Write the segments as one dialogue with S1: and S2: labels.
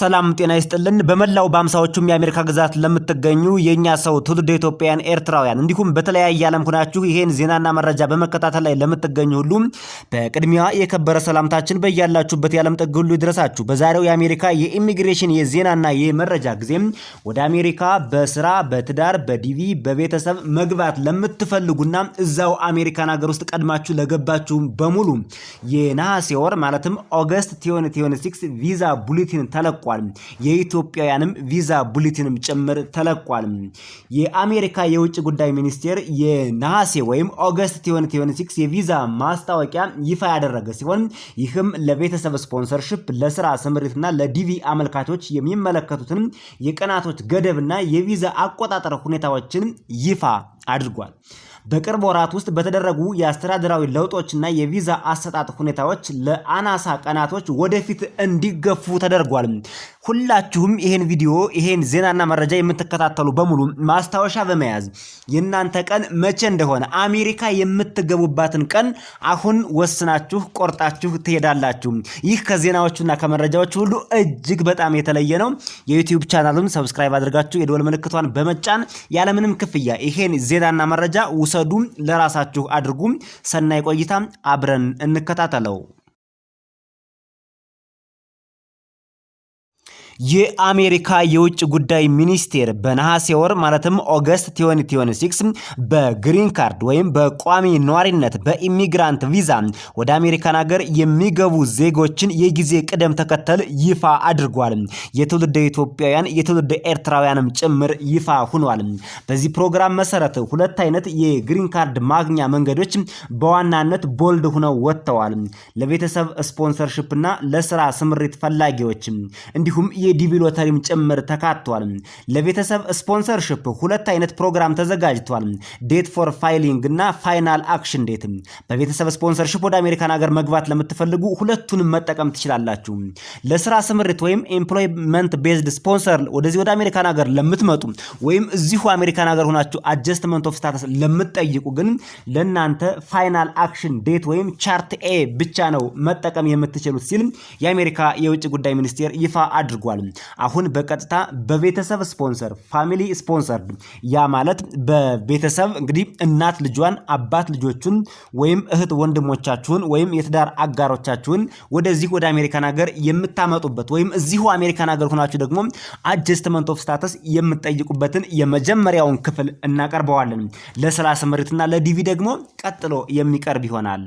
S1: ሰላም ጤና ይስጥልን በመላው በአምሳዎቹም የአሜሪካ ግዛት ለምትገኙ የኛ ሰው ትውልደ ኢትዮጵያውያን ኤርትራውያን እንዲሁም በተለያየ ዓለም ሆናችሁ ይሄን ዜናና መረጃ በመከታተል ላይ ለምትገኙ ሁሉ በቅድሚያ የከበረ ሰላምታችን በእያላችሁበት የዓለም ጥግ ሁሉ ይድረሳችሁ። በዛሬው የአሜሪካ የኢሚግሬሽን የዜናና የመረጃ ጊዜም ወደ አሜሪካ በስራ በትዳር በዲቪ በቤተሰብ መግባት ለምትፈልጉና እዛው አሜሪካን ሀገር ውስጥ ቀድማችሁ ለገባችሁ በሙሉ የነሐሴ ወር ማለትም ኦገስት 2026 ቪዛ ቡሌቲን ተለቋል። የኢትዮጵያውያንም ቪዛ ቡሌቲንም ጭምር ተለቋል። የአሜሪካ የውጭ ጉዳይ ሚኒስቴር የነሐሴ ወይም ኦገስት 2026 የቪዛ ማስታወቂያ ይፋ ያደረገ ሲሆን ይህም ለቤተሰብ ስፖንሰርሺፕ ለስራ ስምሪትና ለዲቪ አመልካቾች የሚመለከቱትን የቀናቶች ገደብና የቪዛ አቆጣጠር ሁኔታዎችን ይፋ አድርጓል። በቅርብ ወራት ውስጥ በተደረጉ የአስተዳደራዊ ለውጦችና የቪዛ አሰጣጥ ሁኔታዎች ለአናሳ ቀናቶች ወደፊት እንዲገፉ ተደርጓል። ሁላችሁም ይሄን ቪዲዮ ይሄን ዜናና መረጃ የምትከታተሉ በሙሉ ማስታወሻ በመያዝ የናንተ ቀን መቼ እንደሆነ አሜሪካ የምትገቡባትን ቀን አሁን ወስናችሁ ቆርጣችሁ ትሄዳላችሁ። ይህ ከዜናዎቹና ከመረጃዎቹ ሁሉ እጅግ በጣም የተለየ ነው። የዩቲዩብ ቻናሉን ሰብስክራይብ አድርጋችሁ የደወል ምልክቷን በመጫን ያለምንም ክፍያ ይሄን ዜናና መረጃ ውሰዱ፣ ለራሳችሁ አድርጉ። ሰናይ ቆይታ፣ አብረን እንከታተለው። የአሜሪካ የውጭ ጉዳይ ሚኒስቴር በነሐሴ ወር ማለትም ኦገስት 2026 በግሪን ካርድ ወይም በቋሚ ነዋሪነት በኢሚግራንት ቪዛ ወደ አሜሪካን ሀገር የሚገቡ ዜጎችን የጊዜ ቅደም ተከተል ይፋ አድርጓል። የትውልደ ኢትዮጵያውያን የትውልደ ኤርትራውያንም ጭምር ይፋ ሆኗል። በዚህ ፕሮግራም መሰረት ሁለት አይነት የግሪን ካርድ ማግኛ መንገዶች በዋናነት ቦልድ ሆነው ወጥተዋል። ለቤተሰብ ስፖንሰርሺፕና ለስራ ስምሪት ፈላጊዎች እንዲሁም የዲቪ ሎተሪም ጭምር ተካቷል። ለቤተሰብ ስፖንሰርሺፕ ሁለት አይነት ፕሮግራም ተዘጋጅቷል። ዴት ፎር ፋይሊንግ እና ፋይናል አክሽን ዴት። በቤተሰብ ስፖንሰርሺፕ ወደ አሜሪካን ሀገር መግባት ለምትፈልጉ ሁለቱንም መጠቀም ትችላላችሁ። ለስራ ስምሪት ወይም ኤምፕሎይመንት ቤዝድ ስፖንሰር ወደዚህ ወደ አሜሪካን ሀገር ለምትመጡ ወይም እዚሁ አሜሪካን ሀገር ሆናችሁ አጀስትመንት ኦፍ ስታተስ ለምትጠይቁ ግን ለናንተ ፋይናል አክሽን ዴት ወይም ቻርት ኤ ብቻ ነው መጠቀም የምትችሉት ሲል የአሜሪካ የውጭ ጉዳይ ሚኒስቴር ይፋ አድርጓል። አሁን በቀጥታ በቤተሰብ ስፖንሰር ፋሚሊ ስፖንሰርድ ያ ማለት በቤተሰብ እንግዲህ እናት ልጇን አባት ልጆቹን ወይም እህት ወንድሞቻችሁን ወይም የትዳር አጋሮቻችሁን ወደዚህ ወደ አሜሪካን ሀገር የምታመጡበት ወይም እዚሁ አሜሪካን ሀገር ሆናችሁ ደግሞ አጀስትመንት ኦፍ ስታተስ የምትጠይቁበትን የመጀመሪያውን ክፍል እናቀርበዋለን። ለስራ ስምሪትና ለዲቪ ደግሞ ቀጥሎ የሚቀርብ ይሆናል።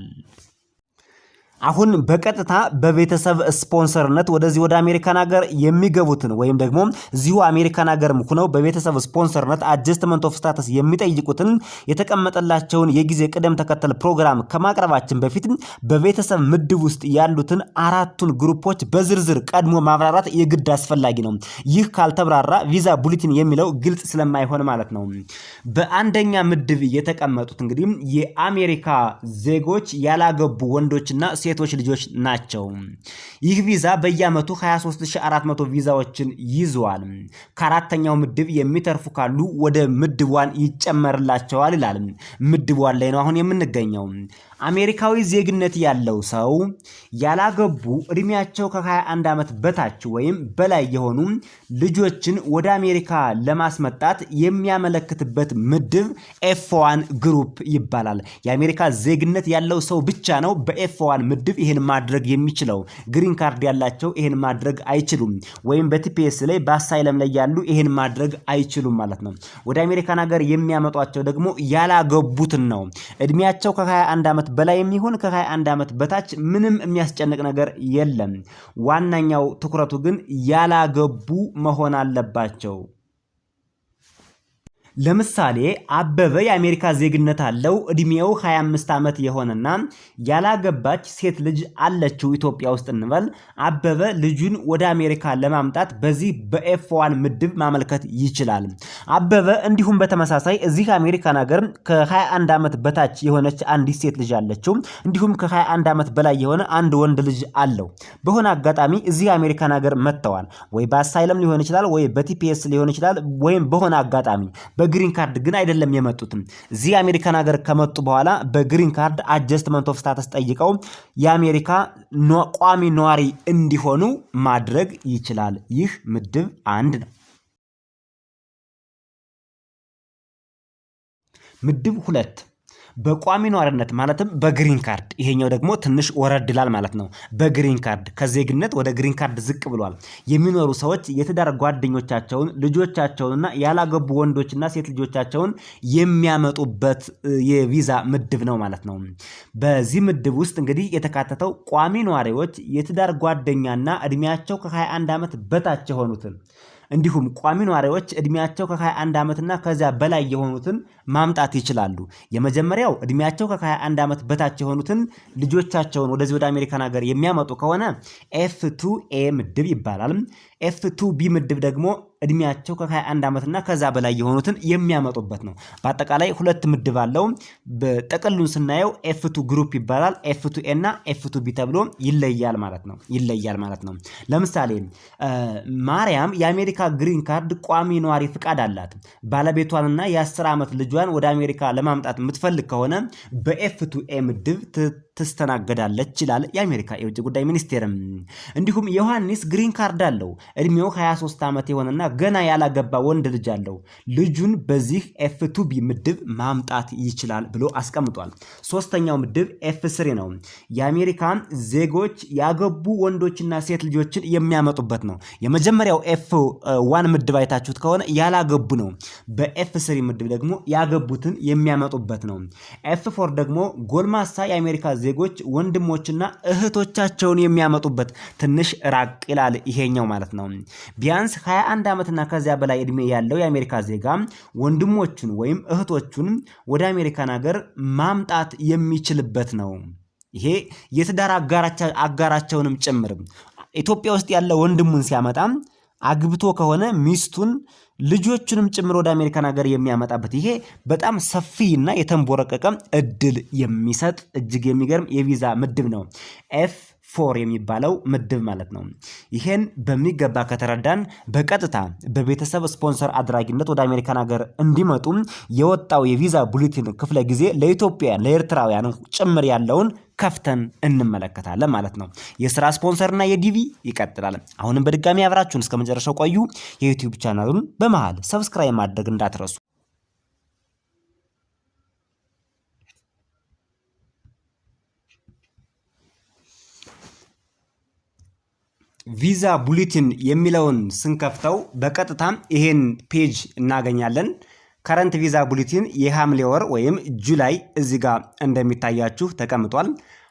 S1: አሁን በቀጥታ በቤተሰብ ስፖንሰርነት ወደዚህ ወደ አሜሪካን ሀገር የሚገቡትን ወይም ደግሞ እዚሁ አሜሪካን ሀገር ሆነው በቤተሰብ ስፖንሰርነት አጀስትመንት ኦፍ ስታተስ የሚጠይቁትን የተቀመጠላቸውን የጊዜ ቅደም ተከተል ፕሮግራም ከማቅረባችን በፊት በቤተሰብ ምድብ ውስጥ ያሉትን አራቱን ግሩፖች በዝርዝር ቀድሞ ማብራራት የግድ አስፈላጊ ነው። ይህ ካልተብራራ ቪዛ ቡሌቲን የሚለው ግልጽ ስለማይሆን ማለት ነው። በአንደኛ ምድብ የተቀመጡት እንግዲህ የአሜሪካ ዜጎች ያላገቡ ወንዶችና ሴቶች ልጆች ናቸው። ይህ ቪዛ በየአመቱ 23400 ቪዛዎችን ይዟል። ከአራተኛው ምድብ የሚተርፉ ካሉ ወደ ምድብ 1 ይጨመርላቸዋል ይላል። ምድብ 1 ላይ ነው አሁን የምንገኘው። አሜሪካዊ ዜግነት ያለው ሰው ያላገቡ እድሜያቸው ከ21 ዓመት በታች ወይም በላይ የሆኑ ልጆችን ወደ አሜሪካ ለማስመጣት የሚያመለክትበት ምድብ ኤፍ1 ግሩፕ ይባላል። የአሜሪካ ዜግነት ያለው ሰው ብቻ ነው በኤፍ1 ምድብ ይሄን ማድረግ የሚችለው። ግሪን ካርድ ያላቸው ይሄን ማድረግ አይችሉም። ወይም በቲፒኤስ ላይ በአሳይለም ላይ ያሉ ይሄን ማድረግ አይችሉም ማለት ነው። ወደ አሜሪካን ሀገር የሚያመጧቸው ደግሞ ያላገቡትን ነው። እድሜያቸው ከ21 ዓመት በላይ የሚሆን ከ21 ዓመት በታች ምንም የሚያስጨንቅ ነገር የለም። ዋናኛው ትኩረቱ ግን ያላገቡ መሆን አለባቸው። ለምሳሌ አበበ የአሜሪካ ዜግነት አለው። እድሜው 25 ዓመት የሆነና ያላገባች ሴት ልጅ አለችው ኢትዮጵያ ውስጥ እንበል። አበበ ልጁን ወደ አሜሪካ ለማምጣት በዚህ በኤፍ1 ምድብ ማመልከት ይችላል። አበበ እንዲሁም በተመሳሳይ እዚህ አሜሪካን ሀገር ከ21 ዓመት በታች የሆነች አንዲት ሴት ልጅ አለችው። እንዲሁም ከ21 ዓመት በላይ የሆነ አንድ ወንድ ልጅ አለው። በሆነ አጋጣሚ እዚህ አሜሪካን ሀገር መጥተዋል። ወይ በአሳይለም ሊሆን ይችላል፣ ወይ በቲፒኤስ ሊሆን ይችላል፣ ወይም በሆነ አጋጣሚ በግሪን ካርድ ግን አይደለም የመጡትም። እዚህ አሜሪካን ሀገር ከመጡ በኋላ በግሪን ካርድ አጀስትመንት ኦፍ ስታተስ ጠይቀው የአሜሪካ ቋሚ ነዋሪ እንዲሆኑ ማድረግ ይችላል። ይህ ምድብ 1 ነው። ምድብ 2 በቋሚ ነዋሪነት ማለትም በግሪን ካርድ። ይሄኛው ደግሞ ትንሽ ወረድ ይላል ማለት ነው። በግሪን ካርድ ከዜግነት ወደ ግሪን ካርድ ዝቅ ብሏል የሚኖሩ ሰዎች የትዳር ጓደኞቻቸውን፣ ልጆቻቸውንና ያላገቡ ወንዶችና ሴት ልጆቻቸውን የሚያመጡበት የቪዛ ምድብ ነው ማለት ነው። በዚህ ምድብ ውስጥ እንግዲህ የተካተተው ቋሚ ነዋሪዎች የትዳር ጓደኛና እድሜያቸው ከ21 ዓመት በታች የሆኑትን እንዲሁም ቋሚ ነዋሪዎች እድሜያቸው ከ21 ዓመትና ከዚያ በላይ የሆኑትን ማምጣት ይችላሉ። የመጀመሪያው እድሜያቸው ከ21 ዓመት በታች የሆኑትን ልጆቻቸውን ወደዚህ ወደ አሜሪካን ሀገር የሚያመጡ ከሆነ F2A ምድብ ይባላል። F2B ምድብ ደግሞ እድሜያቸው ከ21 ዓመትና ከዛ በላይ የሆኑትን የሚያመጡበት ነው። በአጠቃላይ 2 ምድብ አለው። በጥቅሉን ስናየው F2 ግሩፕ ይባላል። F2A እና F2B ተብሎ ይለያል ማለት ነው። ለምሳሌ ማርያም የአሜሪካ ግሪን ካርድ ቋሚ ነዋሪ ፍቃድ አላት። ባለቤቷንና የ10 ዓመት ልጇን ወደ አሜሪካ ለማምጣት የምትፈልግ ከሆነ በF2A ምድብ ትስተናገዳለች ይላል የአሜሪካ የውጭ ጉዳይ ሚኒስቴርም። እንዲሁም ዮሐንስ ግሪን ካርድ አለው። እድሜው 23 ዓመት የሆነና ገና ያላገባ ወንድ ልጅ አለው። ልጁን በዚህ F2B ምድብ ማምጣት ይችላል ብሎ አስቀምጧል። ሶስተኛው ምድብ F3 ነው። የአሜሪካ ዜጎች ያገቡ ወንዶችና ሴት ልጆችን የሚያመጡበት ነው። የመጀመሪያው F1 ምድብ አይታችሁት ከሆነ ያላገቡ ነው። በF3 ምድብ ደግሞ ያገቡትን የሚያመጡበት ነው። F4 ደግሞ ጎልማሳ የአሜሪካ ዜጎች ወንድሞችና እህቶቻቸውን የሚያመጡበት ትንሽ ራቅ ይላል ይሄኛው ማለት ነው። ቢያንስ 21 ዓመትና ከዚያ በላይ እድሜ ያለው የአሜሪካ ዜጋ ወንድሞቹን ወይም እህቶቹን ወደ አሜሪካን ሀገር ማምጣት የሚችልበት ነው። ይሄ የትዳር አጋራቸውንም ጭምር ኢትዮጵያ ውስጥ ያለ ወንድሙን ሲያመጣ አግብቶ ከሆነ ሚስቱን ልጆቹንም ጭምር ወደ አሜሪካን ሀገር የሚያመጣበት ይሄ በጣም ሰፊና የተንቦረቀቀ እድል የሚሰጥ እጅግ የሚገርም የቪዛ ምድብ ነው። F4 የሚባለው ምድብ ማለት ነው። ይሄን በሚገባ ከተረዳን በቀጥታ በቤተሰብ ስፖንሰር አድራጊነት ወደ አሜሪካን ሀገር እንዲመጡ የወጣው የቪዛ ቡሌቲን ክፍለ ጊዜ ለኢትዮጵያውያን ለኤርትራውያን ጭምር ያለውን ከፍተን እንመለከታለን ማለት ነው። የስራ ስፖንሰርና የዲቪ ይቀጥላል። አሁንም በድጋሚ አብራችሁን እስከ መጨረሻው ቆዩ። የዩቲዩብ ቻናሉን በመሃል ሰብስክራይብ ማድረግ እንዳትረሱ። ቪዛ ቡሌቲን የሚለውን ስንከፍተው በቀጥታ ይሄን ፔጅ እናገኛለን። ከረንት ቪዛ ቡሌቲን የሐምሌ ወር ወይም ጁላይ እዚህ ጋር እንደሚታያችሁ ተቀምጧል።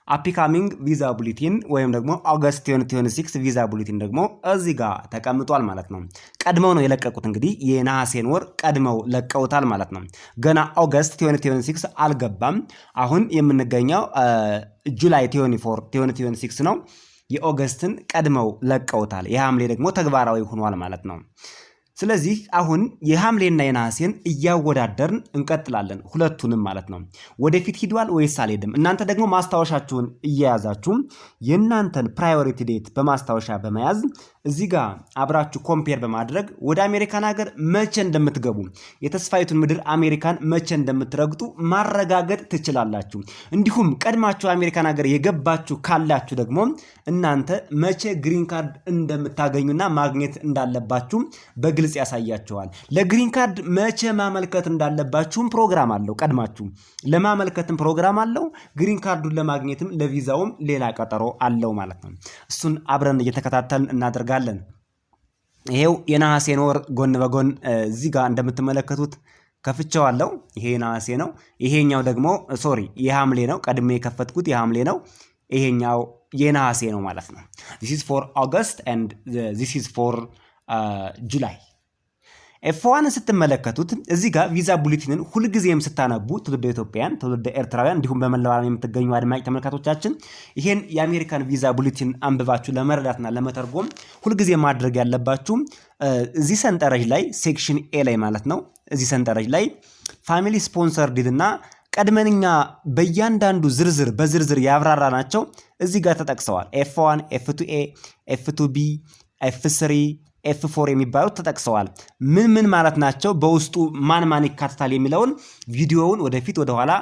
S1: አፕካሚንግ ቪዛ ቡሌቲን ወይም ደግሞ ኦገስት 2026 ቪዛ ቡሌቲን ደግሞ እዚህ ጋር ተቀምጧል ማለት ነው። ቀድመው ነው የለቀቁት። እንግዲህ የነሐሴን ወር ቀድመው ለቀውታል ማለት ነው። ገና ኦገስት 2026 አልገባም። አሁን የምንገኘው ጁላይ 24 2026 ነው። የኦገስትን ቀድመው ለቀውታል። የሐምሌ ደግሞ ተግባራዊ ሆኗል ማለት ነው። ስለዚህ አሁን የሐምሌና የነሐሴን እያወዳደርን እንቀጥላለን፣ ሁለቱንም ማለት ነው። ወደፊት ሂዷል ወይስ አልሄድም? እናንተ ደግሞ ማስታወሻችሁን እየያዛችሁ የእናንተን ፕራዮሪቲ ዴት በማስታወሻ በመያዝ እዚህ ጋር አብራችሁ ኮምፔር በማድረግ ወደ አሜሪካን ሀገር መቼ እንደምትገቡ የተስፋይቱን ምድር አሜሪካን መቼ እንደምትረግጡ ማረጋገጥ ትችላላችሁ። እንዲሁም ቀድማችሁ አሜሪካን ሀገር የገባችሁ ካላችሁ ደግሞ እናንተ መቼ ግሪን ካርድ እንደምታገኙና ማግኘት እንዳለባችሁ በግልጽ ያሳያችኋል። ለግሪን ካርድ መቼ ማመልከት እንዳለባችሁም ፕሮግራም አለው። ቀድማችሁ ለማመልከትም ፕሮግራም አለው። ግሪን ካርዱን ለማግኘትም ለቪዛውም ሌላ ቀጠሮ አለው ማለት ነው። እሱን አብረን እየተከታተልን እናደርጋለን። ይሄው የነሐሴን ወር ጎን በጎን እዚህ ጋር እንደምትመለከቱት ከፍቼዋለሁ። ይሄ ነሐሴ ነው። ይሄኛው ደግሞ የሐምሌ ነው። ቀድሜ የከፈትኩት የሐምሌ ነው። ይሄኛው የነሐሴ ነው ማለት ነው። this is for August and this is for July። F1 ስትመለከቱት እዚህ ጋር ቪዛ ቡሌቲንን ሁልጊዜም ስታነቡ ትውልደ ኢትዮጵያውያን፣ ትውልደ ኤርትራውያን እንዲሁም በመላው ዓለም የምትገኙ አድማጭ ተመልካቾቻችን ይሄን የአሜሪካን ቪዛ ቡሌቲን አንብባችሁ ለመረዳትና ለመተርጎም ሁልጊዜ ማድረግ ያለባችሁ እዚህ ሰንጠረዥ ላይ ሴክሽን ኤ ላይ ማለት ነው። እዚህ ሰንጠረዥ ላይ ፋሚሊ ስፖንሰር ዲልና ቀድመንኛ በእያንዳንዱ በዝርዝር ያብራራ ናቸው እዚህ ጋር ተጠቅሰዋል። F1፣ F2A፣ F2B፣ F3 F4 የሚባሉት ተጠቅሰዋል። ምን ማለት ናቸው፣ በውስጡ ማን ይካተታል የሚለውን ቪዲዮውን ወደፊት ወደኋላ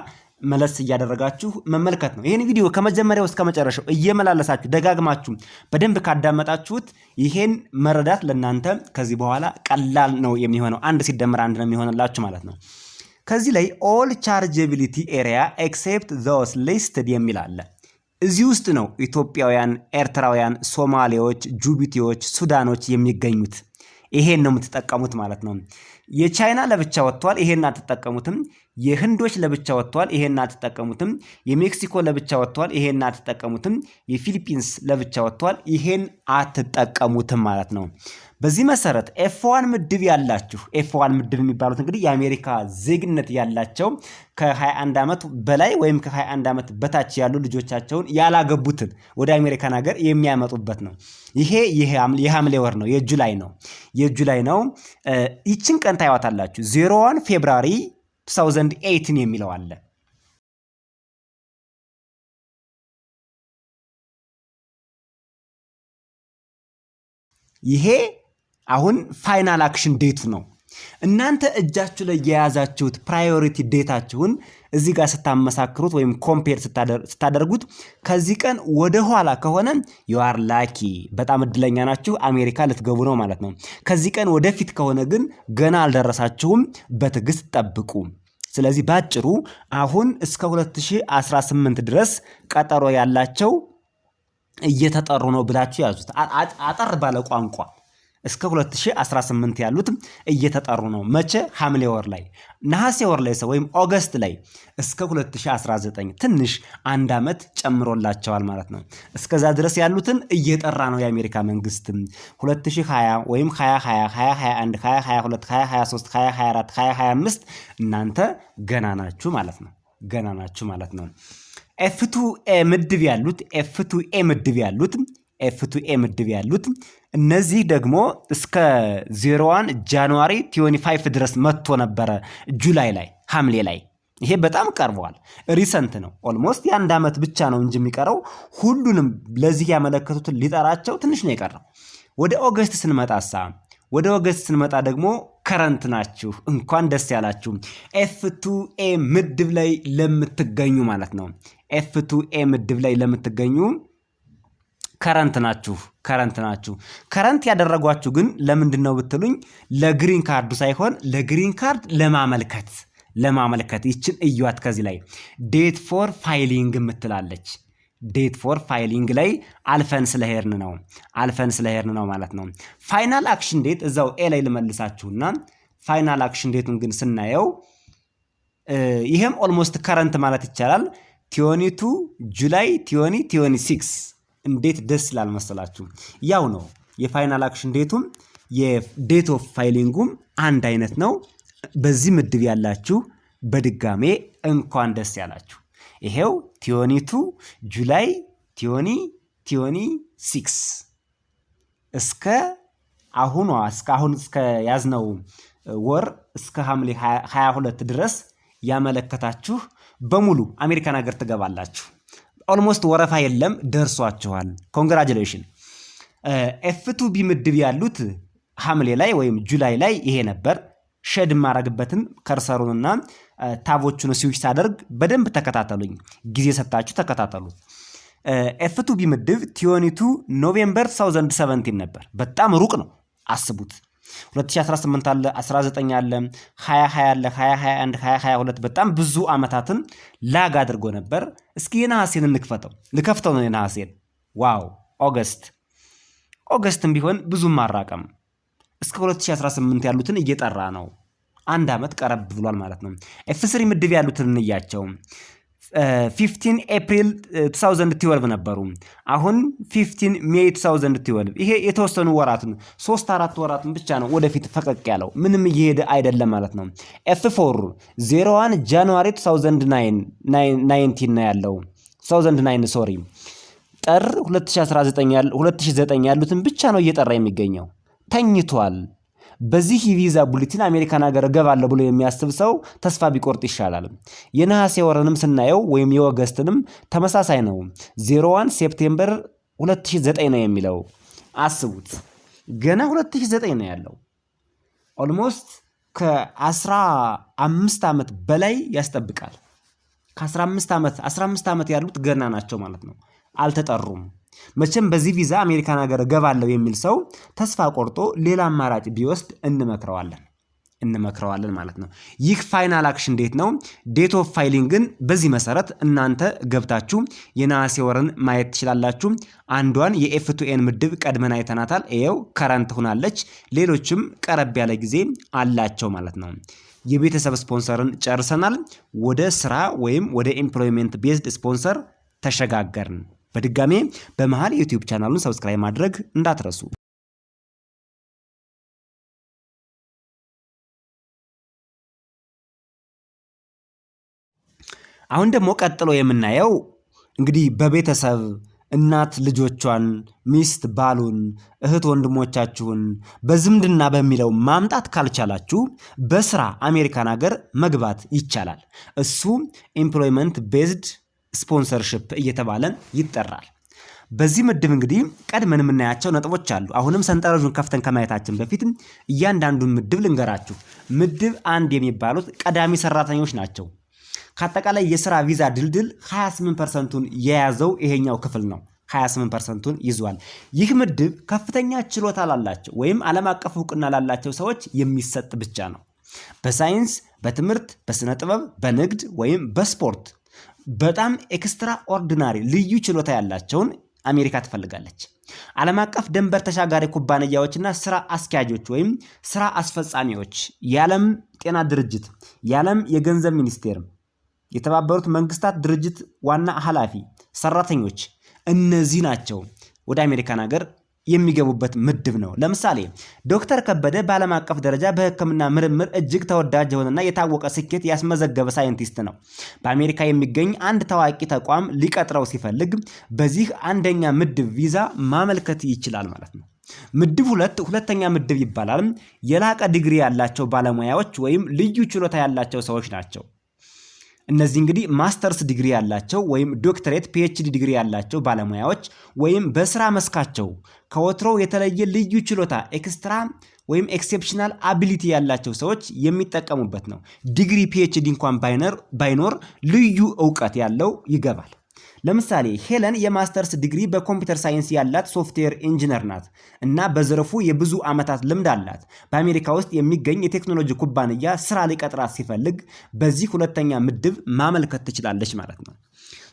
S1: መለስ እያደረጋችሁ መመልከት ነው። ይህን ቪዲዮ ከመጀመሪያው እስከ መጨረሻው እየመላለሳችሁ ደጋግማችሁ በደንብ ካዳመጣችሁት ይሄን መረዳት ለእናንተ ከዚህ በኋላ ቀላል ነው የሚሆነው። 1 ሲደመር 1 ነው የሚሆንላችሁ ማለት ነው። ከዚህ ላይ ኦል ቻርጀቢሊቲ ኤሪያ ኤክሴፕት ዞስ ሊስትድ የሚል አለ። እዚህ ውስጥ ነው ኢትዮጵያውያን፣ ኤርትራውያን፣ ሶማሌዎች፣ ጅቡቲዎች፣ ሱዳኖች የሚገኙት። ይሄን ነው የምትጠቀሙት ማለት ነው። የቻይና ለብቻ ወጥቷል፣ ይሄን አትጠቀሙትም። የህንዶች ለብቻ ወጥቷል፣ ይሄን አትጠቀሙትም። የሜክሲኮ ለብቻ ወጥቷል፣ ይሄን አትጠቀሙትም። የፊሊፒንስ ለብቻ ወጥቷል፣ ይሄን አትጠቀሙትም ማለት ነው። በዚህ መሰረት ኤፍ1 ምድብ ያላችሁ ኤፍ1 ምድብ የሚባሉት እንግዲህ የአሜሪካ ዜግነት ያላቸው ከ21 ዓመት በላይ ወይም ከ21 ዓመት በታች ያሉ ልጆቻቸውን ያላገቡትን ወደ አሜሪካን ሀገር የሚያመጡበት ነው። ይሄ የሐምሌ ወር ነው፣ የጁላይ ነው። ይችን ቀን ታይዋታላችሁ። 01 ፌብራሪ 2018 የሚለው አለ። ይሄ አሁን ፋይናል አክሽን ዴቱ ነው። እናንተ እጃችሁ ላይ የያዛችሁት ፕራዮሪቲ ዴታችሁን እዚህ ጋር ስታመሳክሩት ወይም ኮምፔር ስታደርጉት ከዚህ ቀን ወደ ኋላ ከሆነ ዩአር ላኪ በጣም እድለኛ ናችሁ፣ አሜሪካ ልትገቡ ነው ማለት ነው። ከዚህ ቀን ወደፊት ከሆነ ግን ገና አልደረሳችሁም፣ በትዕግስት ጠብቁ። ስለዚህ ባጭሩ አሁን እስከ 2018 ድረስ ቀጠሮ ያላቸው እየተጠሩ ነው ብላችሁ ያዙት። አጠር ባለ ቋንቋ እስከ 2018 ያሉት እየተጠሩ ነው። መቼ? ሐምሌ ወር ላይ፣ ነሐሴ ወር ላይ ወይም ኦገስት ላይ እስከ 2019 ትንሽ 1 ዓመት ጨምሮላቸዋል ማለት ነው። እስከዛ ድረስ ያሉትን እየጠራ ነው የአሜሪካ መንግስት። 2020 ወይም 2020፣ 2021፣ 2022፣ 2023፣ 2024፣ 2025 እናንተ ገና ናችሁ ማለት ነው። ኤፍ2ኤ ምድብ ያሉት እነዚህ ደግሞ እስከ 01 ጃንዋሪ 25 ድረስ መጥቶ ነበረ ጁላይ ላይ፣ ሐምሌ ላይ። ይሄ በጣም ቀርበዋል። ሪሰንት ነው። ኦልሞስት የ1 ዓመት ብቻ ነው እንጂ የሚቀረው ሁሉንም ለዚህ ያመለከቱትን ሊጠራቸው ትንሽ ነው የቀረው። ወደ ኦገስት ስንመጣ ደግሞ ከረንት ናችሁ፣ እንኳን ደስ ያላችሁ። ኤፍ2ኤ ምድብ ላይ ለምትገኙ ማለት ነው። ኤፍ2ኤ ምድብ ላይ ለምትገኙ ከረንት ናችሁ። ከረንት ያደረጓችሁ ግን ለምንድን ነው ብትሉኝ፣ ለግሪን ካርዱ ሳይሆን ለግሪን ካርድ ለማመልከት ይችን እዩዋት። ከዚህ ላይ ዴት ፎር ፋይሊንግ የምትላለች። ዴት ፎር ፋይሊንግ ላይ አልፈን ስለሄድን ነው ማለት ነው። ፋይናል አክሽን ዴት እዛው ኤ ላይ ልመልሳችሁና ፋይናል አክሽን ዴቱን ግን ስናየው ይሄም ኦልሞስት ከረንት ማለት ይቻላል። 22 ጁላይ 2026 እንዴት ደስ ይላል መሰላችሁ። ያው ነው የፋይናል አክሽን ዴቱም የዴት ኦፍ ፋይሊንጉም አንድ አይነት ነው። በዚህ ምድብ ያላችሁ በድጋሜ እንኳን ደስ ያላችሁ። ይሄው 22 ጁላይ 2026 እስከ ያዝነው ወር እስከ ሐምሌ 22 ድረስ ያመለከታችሁ በሙሉ አሜሪካን ሀገር ትገባላችሁ። ኦልሞስት ወረፋ የለም፣ ደርሷችኋል። ኮንግራጁሌሽን። ኤፍ2ቢ ምድብ ያሉት ሐምሌ ላይ ወይም ጁላይ ላይ ይሄ ነበር። ሸድ ማረግበትን ከርሰሩንና ታቦቹን ስዊች ሳደርግ በደንብ ተከታተሉኝ፣ ጊዜ ሰጣችሁ ተከታተሉት። ኤፍ2ቢ ምድብ 22 ኖቬምበር 2017 ነበር። በጣም ሩቅ ነው፣ አስቡት። 2018 አለ፣ 19 አለ፣ 2020 አለ፣ 2021፣ 2022 በጣም ብዙ ዓመታትን ላግ አድርጎ ነበር። እስኪ የነሐሴን ልከፍተው ነው የነሐሴን። ዋው! ኦገስትም ቢሆን ብዙም አራቀም። እስከ 2018 ያሉትን እየጠራ ነው። 1 ዓመት ቀረብ ብሏል ማለት ነው። ኤፍ3 ምድብ ያሉትን እንያቸው። 15 ኤፕሪል 2012 ነበሩ። አሁን 15 ሜይ 2012። ይሄ የተወሰኑ ወራትን 3-4 ወራትን ብቻ ነው ወደፊት ፈቀቅ ያለው፣ ምንም እየሄደ አይደለም ማለት ነው። ኤፍ4 01 ጃንዋሪ 2019 ነው ያለው። 2009 ሶሪ፣ ጥር 2009 ያሉትን ብቻ ነው እየጠራ የሚገኘው። ተኝቷል። በዚህ የቪዛ ቡሌቲን አሜሪካን ሀገር እገባለሁ ብሎ የሚያስብ ሰው ተስፋ ቢቆርጥ ይሻላል። የነሐሴ ወርንም ስናየው ወይም የኦገስትንም ተመሳሳይ ነው። 01 ሴፕቴምበር 2009 ነው የሚለው። አስቡት። ገና 2009 ነው ያለው። ኦልሞስት ከ15 ዓመት በላይ ያስጠብቃል። ከ15 ዓመት ያሉት ገና ናቸው ማለት ነው። አልተጠሩም። መቼም በዚህ ቪዛ አሜሪካን ሀገር እገባለሁ የሚል ሰው ተስፋ ቆርጦ ሌላ አማራጭ ቢወስድ እንመክረዋለን ማለት ነው። ይህ ፋይናል አክሽን ዴት ነው። ዴት ኦፍ ፋይሊንግን በዚህ መሰረት እናንተ ገብታችሁ የነሐሴ ወርን ማየት ትችላላችሁ። አንዷን የኤፍ2ኤን ምድብ ቀድመን አይተናታል። ይኸው ከረንት ሆናለች። ሌሎችም ቀረብ ያለ ጊዜ አላቸው ማለት ነው። የቤተሰብ ስፖንሰርን ጨርሰናል። ወደ ስራ ወይም ወደ ኤምፕሎይመንት ቤዝድ ስፖንሰር ተሸጋገርን። በድጋሜ በመሃል ዩቲዩብ ቻናሉን ሰብስክራይብ ማድረግ እንዳትረሱ። አሁን ደግሞ ቀጥሎ የምናየው እንግዲህ በቤተሰብ እናት ልጆቿን፣ ሚስት ባሉን፣ እህት ወንድሞቻችሁን በዝምድና በሚለው ማምጣት ካልቻላችሁ በስራ አሜሪካን ሀገር መግባት ይቻላል። እሱ ኤምፕሎይመንት ቤዝድ ስፖንሰርሺፕ እየተባለ ይጠራል። በዚህ ምድብ እንግዲህ ቀድመን የምናያቸው ነጥቦች አሉ። አሁንም ሰንጠረዡን ከፍተን ከማየታችን በፊት እያንዳንዱን ምድብ ልንገራችሁ። ምድብ 1 የሚባሉት ቀዳሚ ሰራተኞች ናቸው። ከአጠቃላይ የስራ ቪዛ ድልድል 28%ን የያዘው ይሄኛው ክፍል ነው። 28%ን ይዟል። ይህ ምድብ ከፍተኛ ችሎታ ላላቸው ወይም ዓለም አቀፍ እውቅና ላላቸው ሰዎች የሚሰጥ ብቻ ነው። በሳይንስ፣ በትምህርት፣ በስነ ጥበብ፣ በንግድ ወይም በስፖርት በጣም ኤክስትራ ኦርዲናሪ ልዩ ችሎታ ያላቸውን አሜሪካ ትፈልጋለች። ዓለም አቀፍ ድንበር ተሻጋሪ ኩባንያዎችና ስራ አስኪያጆች ወይም ስራ አስፈጻሚዎች፣ የዓለም ጤና ድርጅት፣ የዓለም የገንዘብ ሚኒስቴር፣ የተባበሩት መንግስታት ድርጅት ዋና ኃላፊ ሰራተኞች፣ እነዚህ ናቸው ወደ አሜሪካን ሀገር የሚገቡበት ምድብ ነው። ለምሳሌ ዶክተር ከበደ በዓለም አቀፍ ደረጃ በሕክምና ምርምር እጅግ ተወዳጅ የሆነና የታወቀ ስኬት ያስመዘገበ ሳይንቲስት ነው። በአሜሪካ የሚገኝ አንድ ታዋቂ ተቋም ሊቀጥረው ሲፈልግ በዚህ አንደኛ ምድብ ቪዛ ማመልከት ይችላል ማለት ነው። ምድብ 2 ሁለተኛ ምድብ ይባላል። የላቀ ዲግሪ ያላቸው ባለሙያዎች ወይም ልዩ ችሎታ ያላቸው ሰዎች ናቸው። እነዚህ እንግዲህ ማስተርስ ዲግሪ ያላቸው ወይም ዶክተሬት ፒኤችዲ ዲግሪ ያላቸው ባለሙያዎች ወይም በስራ መስካቸው ከወትሮው የተለየ ልዩ ችሎታ ኤክስትራ ወይም ኤክሴፕሽናል አቢሊቲ ያላቸው ሰዎች የሚጠቀሙበት ነው። ዲግሪ ፒኤችዲ እንኳን ባይኖር ልዩ እውቀት ያለው ይገባል። ለምሳሌ ሄለን የማስተርስ ዲግሪ በኮምፒውተር ሳይንስ ያላት ሶፍትዌር ኢንጂነር ናት እና በዘርፉ የብዙ ዓመታት ልምድ አላት። በአሜሪካ ውስጥ የሚገኝ የቴክኖሎጂ ኩባንያ ስራ ሊቀጥራት ሲፈልግ በዚህ ሁለተኛ ምድብ ማመልከት ትችላለች ማለት ነው።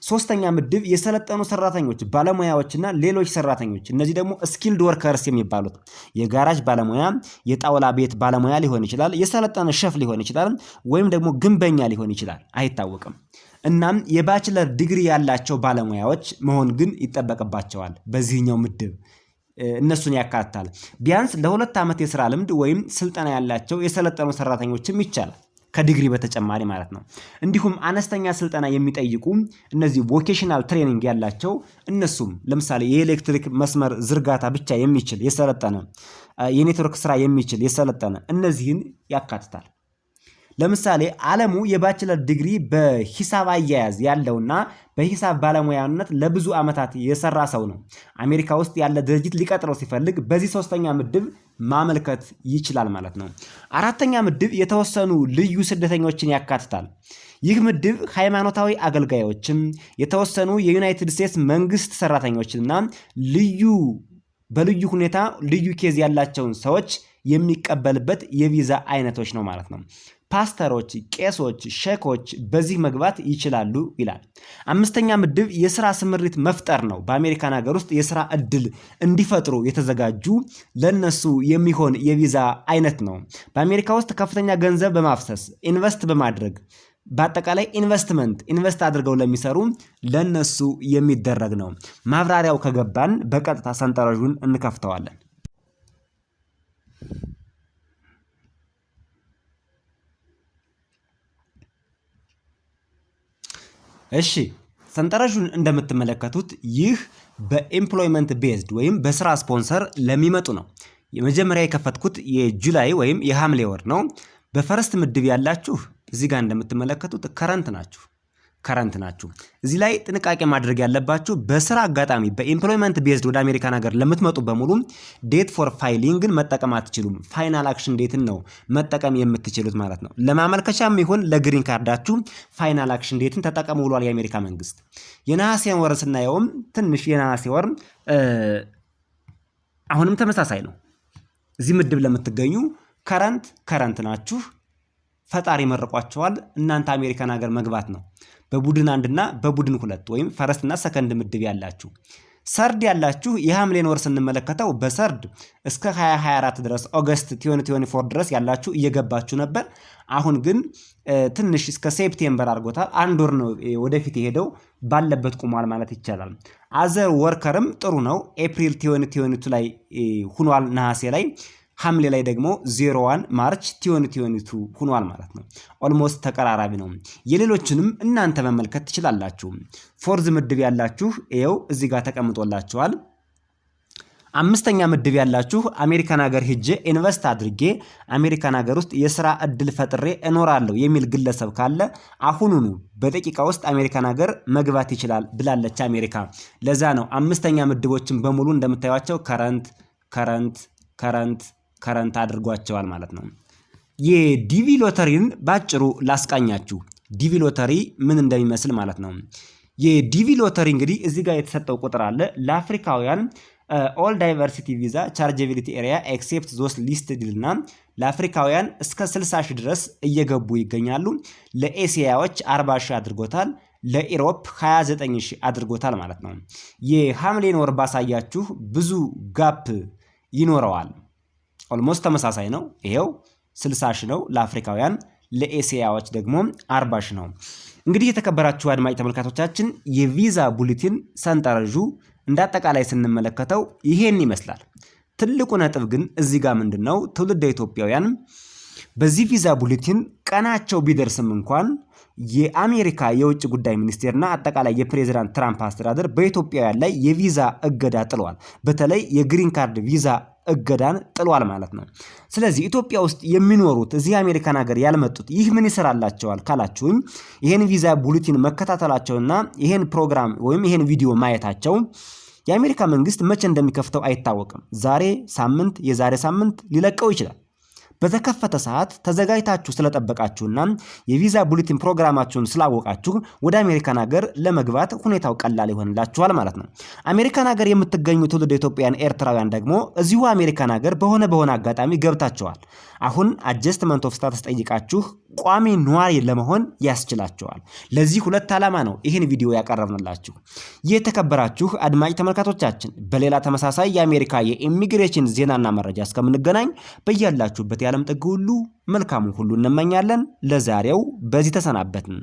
S1: ሶስተኛ ምድብ የሰለጠኑ ሰራተኞች፣ ባለሙያዎችና ሌሎች ሰራተኞች። እነዚህ ደግሞ ስኪልድ ወርከርስ የሚባሉት የጋራጅ ባለሙያ፣ የጣውላ ቤት ባለሙያ ሊሆን ይችላል፣ የሰለጠነ ሸፍ ሊሆን ይችላል፣ ወይም ደግሞ ግንበኛ ሊሆን ይችላል፣ አይታወቅም። እናም የባችለር ዲግሪ ያላቸው ባለሙያዎች መሆን ግን ይጠበቅባቸዋል። በዚህኛው ምድብ እነሱን ያካትታል። ቢያንስ ለ2 ዓመት የስራ ልምድ ወይም ስልጠና ያላቸው የሰለጠኑ ሰራተኞችም ይቻላል፣ ከዲግሪ በተጨማሪ ማለት ነው። እንዲሁም አነስተኛ ስልጠና የሚጠይቁ እነዚህ ቮኬሽናል ትሬኒንግ ያላቸው እነሱም ለምሳሌ የኤሌክትሪክ መስመር ዝርጋታ ብቻ የሚችል የሰለጠነ፣ የኔትወርክ ስራ የሚችል የሰለጠነ፣ እነዚህን ያካትታል። ለምሳሌ ዓለሙ የባችለር ዲግሪ በሂሳብ አያያዝ ያለውና በሂሳብ ባለሙያነት ለብዙ ዓመታት የሰራ ሰው ነው። አሜሪካ ውስጥ ያለ ድርጅት ሊቀጥረው ሲፈልግ በዚህ ሶስተኛ ምድብ ማመልከት ይችላል ማለት ነው። አራተኛ ምድብ የተወሰኑ ልዩ ስደተኞችን ያካትታል። ይህ ምድብ ሃይማኖታዊ አገልጋዮችም፣ የተወሰኑ የዩናይትድ ስቴትስ መንግስት ሰራተኞችና በልዩ ሁኔታ ልዩ ኬዝ ያላቸውን ሰዎች የሚቀበልበት የቪዛ አይነቶች ነው ማለት ነው። ፓስተሮች፣ ቄሶች፣ ሼኮች በዚህ መግባት ይችላሉ ይላል። አምስተኛ ምድብ የስራ ስምሪት መፍጠር ነው። በአሜሪካን ሀገር ውስጥ የስራ እድል እንዲፈጥሩ የተዘጋጁ ለነሱ የሚሆን የቪዛ አይነት ነው። በአሜሪካ ውስጥ ከፍተኛ ገንዘብ በማፍሰስ ኢንቨስት በማድረግ በአጠቃላይ ኢንቨስት አድርገው ለሚሰሩ ለነሱ የሚደረግ ነው። ማብራሪያው ከገባን በቀጥታ ሰንጠረዡን እንከፍተዋለን። እሺ ሰንጠረዡን እንደምትመለከቱት ይህ በኤምፕሎይመንት ቤዝድ ወይም በስራ ስፖንሰር ለሚመጡ ነው። የመጀመሪያ የከፈትኩት የጁላይ ወይም የሐምሌ ወር ነው። በፈረስት ምድብ ያላችሁ እዚህ ጋር እንደምትመለከቱት ከረንት ናችሁ። ከረንት ናችሁ። እዚህ ላይ ጥንቃቄ ማድረግ ያለባችሁ በስራ አጋጣሚ በኤምፕሎይመንት ቤዝድ ወደ አሜሪካን ሀገር ለምትመጡ በሙሉ ዴት ፎር ፋይሊንግን መጠቀም አትችሉም። ፋይናል አክሽን ዴትን ነው መጠቀም የምትችሉት ማለት ነው። ለማመልከቻም ይሁን ለግሪን ካርዳችሁ ፋይናል አክሽን ዴትን ተጠቀሙ ብሏል የአሜሪካ መንግስት። የነሐሴን ወር ስናየውም ትንሽ የነሐሴ ወር አሁንም ተመሳሳይ ነው። እዚህ ምድብ ለምትገኙ ከረንት ናችሁ። ፈጣሪ መርቋቸዋል። እናንተ አሜሪካን ሀገር መግባት ነው። በቡድን 1 እና በቡድን 2 ወይም ፈረስት እና ሰከንድ ምድብ ያላችሁ። ሰርድ ያላችሁ የሐምሌን ወር ስንመለከተው በሰርድ እስከ 2024 ድረስ ኦገስት 2024 ድረስ ያላችሁ እየገባችሁ ነበር። አሁን ግን ትንሽ እስከ ሴፕቴምበር አድርጎታል። 1 ወር ነው ወደፊት የሄደው፣ ባለበት ቁሟል ማለት ይቻላል። አዘር ወርከርም ጥሩ ነው። ኤፕሪል 2022 ላይ ሁኗል፣ ነሐሴ ላይ። ሐምሌ ላይ ደግሞ 01 ማርች 2022 ሁኗል ማለት ነው። ኦልሞስት ተቀራራቢ ነው። የሌሎችንም እናንተ መመልከት ትችላላችሁ። ፎርዝ ምድብ ያላችሁ ይኸው እዚህ ጋር ተቀምጦላችኋል። 5ኛ ምድብ ያላችሁ አሜሪካን ሀገር ሄጄ ኢንቨስት አድርጌ አሜሪካን ሀገር ውስጥ የስራ እድል ፈጥሬ እኖራለሁ የሚል ግለሰብ ካለ አሁኑኑ በደቂቃ ውስጥ አሜሪካን ሀገር መግባት ይችላል ብላለች አሜሪካ። ለዛ ነው 5ኛ ምድቦችን በሙሉ እንደምታዩቸው ከረንት አድርጓቸዋል ማለት ነው። የዲቪ ሎተሪን ባጭሩ ላስቃኛችሁ። ዲቪ ሎተሪ ምን እንደሚመስል ማለት ነው። የዲቪ ሎተሪ እንግዲህ እዚህ ጋር የተሰጠው ቁጥር አለ። ለአፍሪካውያን ኦል ዳይቨርሲቲ ቪዛ ቻርጀቢሊቲ ኤሪያ ኤክሴፕት ዞስ ሊስትድ እና ለአፍሪካውያን እስከ 60 ሺህ ድረስ እየገቡ ይገኛሉ። ለኤሲያዎች 40 ሺህ አድርጎታል። ለኢሮፕ 29 ሺህ አድርጎታል ማለት ነው። የሐምሌን ወር ባሳያችሁ ብዙ ጋፕ ይኖረዋል። ኦልሞስት ተመሳሳይ ነው። ይሄው 60 ሺህ ነው ለአፍሪካውያን፣ ለኤሲያዎች ደግሞ 40 ሺህ ነው። እንግዲህ የተከበራችሁ አድማጭ ተመልካቾቻችን የቪዛ ቡሌቲን ሰንጠረዡ እንዳጠቃላይ ስንመለከተው ይሄን ይመስላል። ትልቁ ነጥብ ግን እዚህ ጋር ምንድነው? ትውልደ ኢትዮጵያውያን በዚህ ቪዛ ቡሌቲን ቀናቸው ቢደርስም እንኳን የአሜሪካ የውጭ ጉዳይ ሚኒስቴርና አጠቃላይ የፕሬዝዳንት ትራምፕ አስተዳደር በኢትዮጵያውያን ላይ የቪዛ እገዳ ጥሏል። በተለይ የግሪን ካርድ ቪዛ እገዳን ጥሏል ማለት ነው። ስለዚህ ኢትዮጵያ ውስጥ የሚኖሩት እዚህ አሜሪካን ሀገር ያልመጡት ይህ ምን ይሰራላቸዋል ካላችሁኝ ይሄን ቪዛ ቡሌቲን መከታተላቸውና ይሄን ፕሮግራም ወይም ይሄን ቪዲዮ ማየታቸው የአሜሪካ መንግስት መቼ እንደሚከፍተው አይታወቅም። ዛሬ ሳምንት፣ የዛሬ ሳምንት ሊለቀው ይችላል። በተከፈተ ሰዓት ተዘጋጅታችሁ ስለጠበቃችሁና የቪዛ ቡሌቲን ፕሮግራማችሁን ስላወቃችሁ ወደ አሜሪካን ሀገር ለመግባት ሁኔታው ቀላል ይሆንላችኋል ማለት ነው። አሜሪካን ሀገር የምትገኙ ትውልደ ኢትዮጵያውያን ኤርትራውያን ደግሞ እዚሁ አሜሪካን ሀገር በሆነ አጋጣሚ ገብታችኋል። አሁን አጀስትመንት ኦፍ ስታተስ ጠይቃችሁ ቋሚ ነዋሪ ለመሆን ያስችላችኋል። ለዚህ ሁለት ዓላማ ነው ይህን ቪዲዮ ያቀረብንላችሁ። የተከበራችሁ አድማጭ ተመልካቾቻችን በሌላ ተመሳሳይ የአሜሪካ የኢሚግሬሽን ዜናና መረጃ እስከምንገናኝ በያላችሁበት የዓለም ጥግ ሁሉ መልካሙን ሁሉ እንመኛለን። ለዛሬው በዚህ ተሰናበትን።